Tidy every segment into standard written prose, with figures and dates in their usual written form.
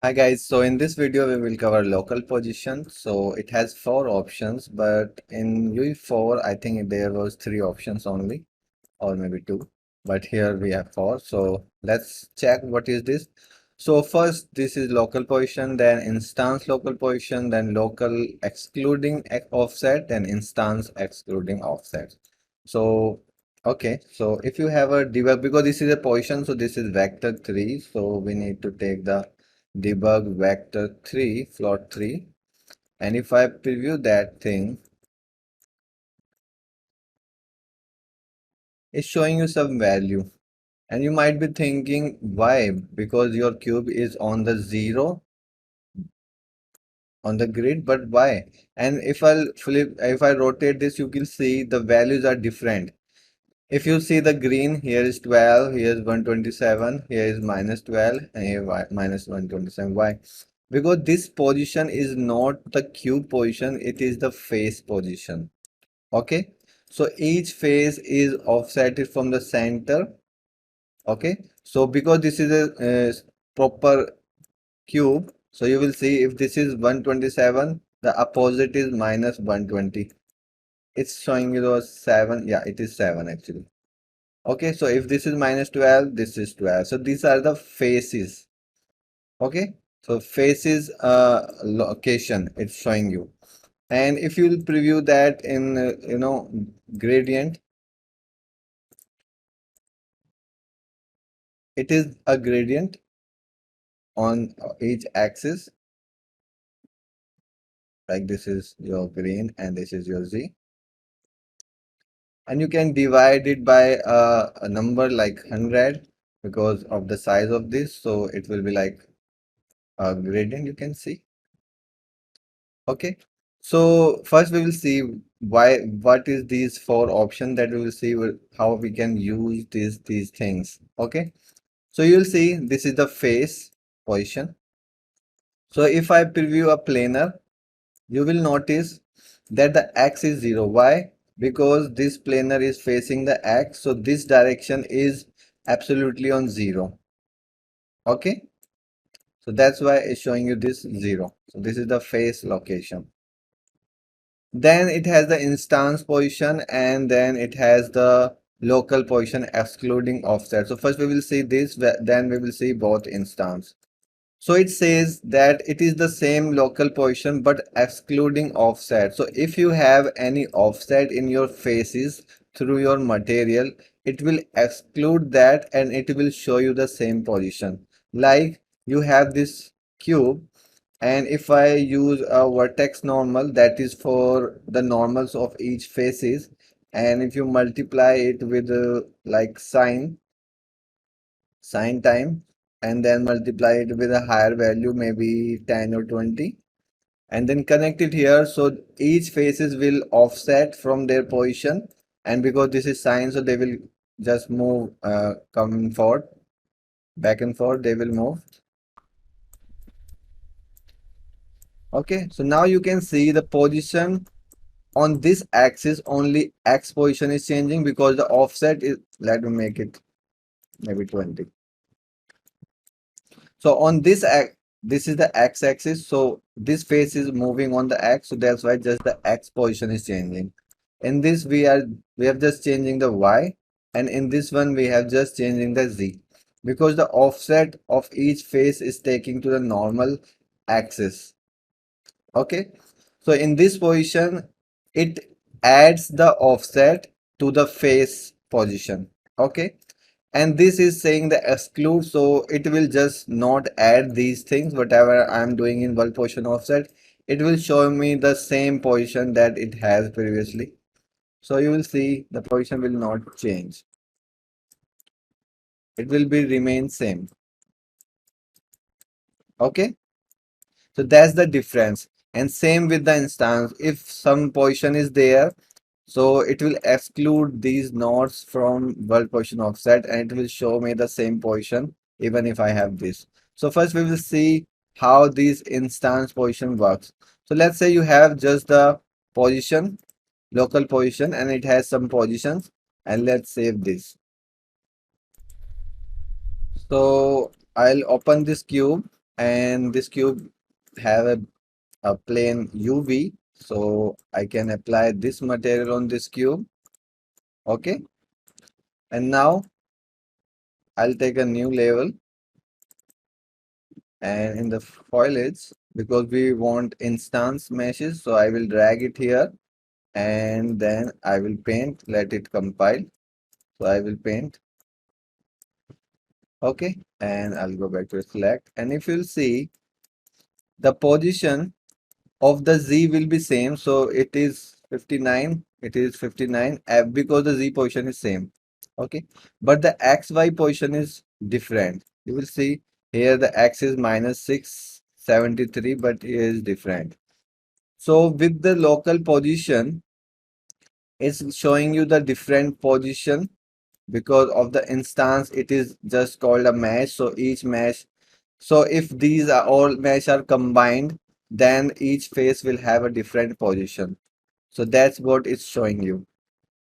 Hi guys, so in this video we will cover local position. So it has four options, but in UE4 I think there was three options only, or maybe two, but here we have four. So let's check what is this. So first this is local position, then instance local position, then local excluding offset, then instance excluding offset. So okay, so if you have a debug, because this is a position, so this is vector 3, so we need to take the debug vector 3 float 3, and if I preview that thing, it's showing you some value. And you might be thinking, why? Because your cube is on the zero on the grid, but why? And if I rotate this, you can see the values are different. If you see the green, here is 12, here is 127, here is minus 12, and here minus 127. Why? Because this position is not the cube position, it is the face position. Okay, so each face is offsetted from the center. Okay, so because this is a proper cube, so you will see if this is 127, the opposite is minus 120. It's showing you those 7. Yeah, it is 7 actually. Okay, so if this is minus 12, this is 12. So these are the faces. Okay, so faces location it's showing you. And if you will preview that in gradient, it is a gradient on each axis. Like this is your green and this is your Z, and you can divide it by a number like 100 because of the size of this, so it will be like a gradient, you can see. Okay, so first we will see what is these four options, that we will see how we can use these things. Okay, so you'll see this is the face position. So if I preview a planar, you will notice that the x is 0. Why? Because this planar is facing the x, so this direction is absolutely on 0. Okay, so that's why it's showing you this 0. So this is the face location. Then it has the instance position, and then it has the local position excluding offset. So first we will see this, then we will see both instance. So it says that it is the same local position but excluding offset. So if you have any offset in your faces through your material, it will exclude that and it will show you the same position. Like you have this cube, and if I use a vertex normal, that is for the normals of each faces, and if you multiply it with like sine time, and then multiply it with a higher value, maybe 10 or 20, and then connect it here, so each faces will offset from their position, and because this is sine, so they will just move come forward, back and forth, they will move. Okay, so now you can see the position on this axis, only x position is changing because the offset is, let me make it maybe 20. So on this is the x-axis, so this face is moving on the x, so that's why just the x position is changing. In this we have just changing the y, and in this one we have just changing the z, because the offset of each face is taking to the normal axis. Okay, so in this position it adds the offset to the face position. Okay, and this is saying the exclude, so it will just not add these things. Whatever I'm doing in bulk position offset, it will show me the same position that it has previously. So you will see the position will not change, it will be remain same. Okay, so that's the difference. And same with the instance, if some position is there, so it will exclude these nodes from bulk position offset, and it will show me the same position even if I have this. So first we will see how this instance position works. So let's say you have just the position, local position, and it has some positions, and let's save this. So I'll open this cube, and this cube have a plane UV, so I can apply this material on this cube. Okay, and now I'll take a new level, and in the foliage, because we want instance meshes, so I will drag it here, and then I will paint, let it compile. So I will paint. Okay, and I'll go back to select, and if you'll see, the position of the Z will be same, so it is 59, it is 59 because the Z position is same. Okay, but the XY position is different. You will see here the X is minus 673, but it is different. So with the local position, it's showing you the different position because of the instance. It is just called a mesh, so each mesh, so if these are all mesh are combined, then each face will have a different position. So that's what it's showing you.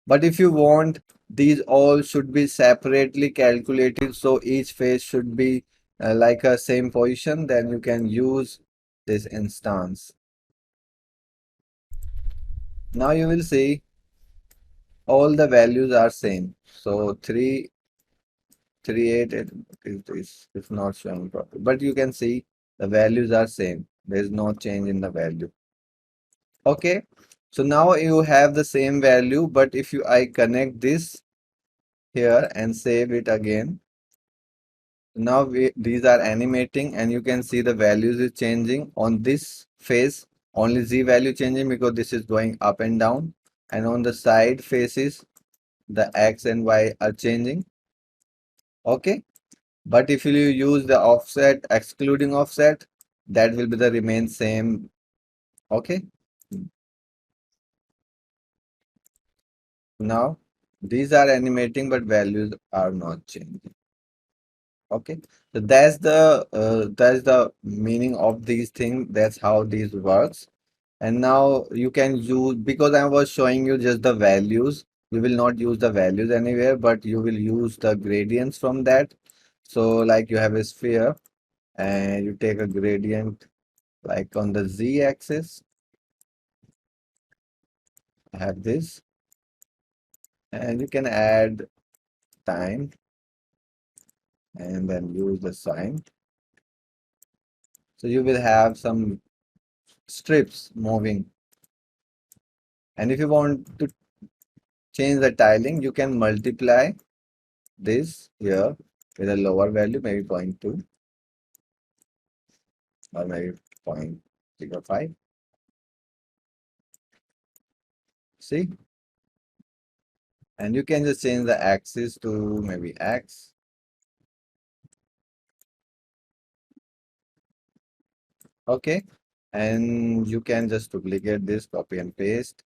But if you want, these all should be separately calculated, so each face should be like a same position, then you can use this instance. Now you will see all the values are same. So 338 it is not showing properly, but you can see the values are same. There is no change in the value. Okay, so now you have the same value, but if I connect this here and save it again, now these are animating, and you can see the values is changing on this face. Only Z value changing because this is going up and down, and on the side faces the X and Y are changing. Okay, but if you use the offset, excluding offset, that will be the remain same. Okay, now these are animating, but values are not changing. Okay, so that's the meaning of these things. That's how these works. And now you can use, because I was showing you just the values, you will not use the values anywhere, but you will use the gradients from that. So like you have a sphere and you take a gradient like on the Z axis, I have this, and you can add time and then use the sign. So you will have some strips moving. And if you want to change the tiling, you can multiply this here with a lower value, maybe 0.2 or maybe 0.05. See? And you can just change the axis to maybe X. Okay. And you can just duplicate this, copy and paste,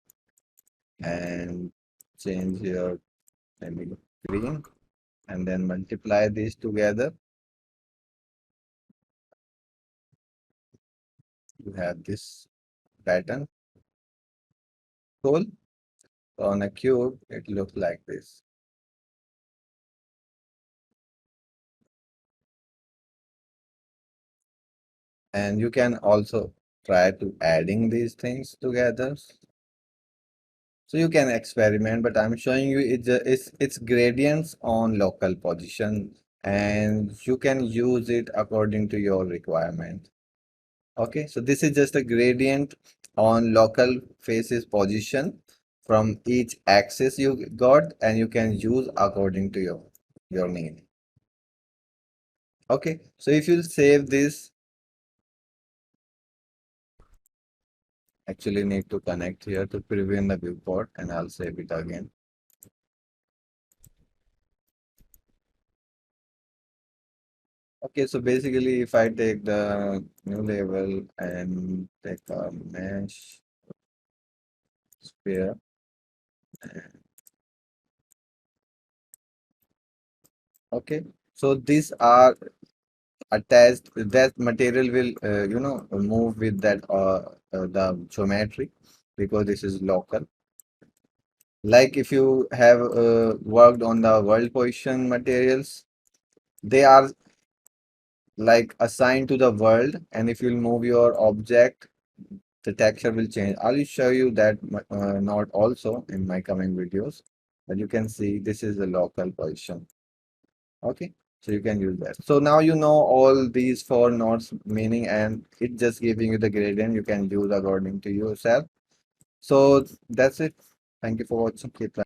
and change your maybe green, and then multiply these together. You have this pattern. Cool. So on a cube, it looks like this. And you can also try to adding these things together. So you can experiment, but I'm showing you it's gradients on local position, and you can use it according to your requirement. Okay, so this is just a gradient on local faces position from each axis you got, and you can use according to your need. Okay, so if you save this, actually need to connect here to preview the viewport, and I'll save it again. Okay, so basically if I take the new label and take a mesh sphere, okay, so these are attached, that material will move with that the geometry, because this is local. Like if you have worked on the world position materials, they are like assigned to the world, and if you'll move your object, the texture will change. I'll show you that node also in my coming videos. But you can see this is the local position. Okay, so you can use that. So now you know all these four nodes meaning, and it just giving you the gradient you can use according to yourself. So that's it. Thank you for watching. Keep